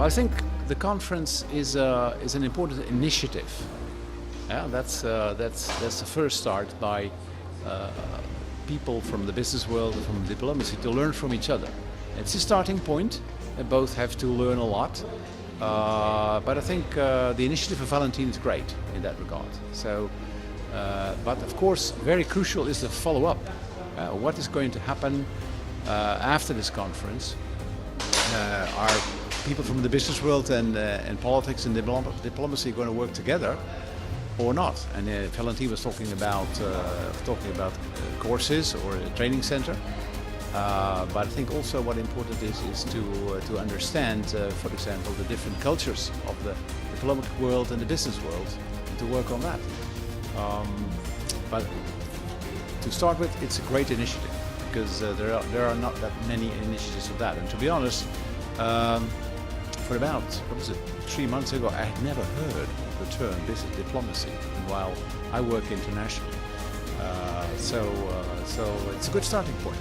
I think the conference is an important initiative. Yeah, that's the first start by people from the business world and from diplomacy to learn from each other. It's a starting point. Both have to learn a lot. But I think the initiative of Valentin is great in that regard. So, but of course, very crucial is the follow-up. What is going to happen after this conference? Are people from the business world and politics and diplomacy going to work together or not? And Valentin was talking about courses or a training center. But I think also what important is to understand, for example, the different cultures of the diplomatic world and the business world, and to work on that. But to start with, it's a great initiative because there are not that many initiatives of that. And to be honest, for about 3 months ago, I had never heard the term business diplomacy while I work internationally. So it's a good starting point.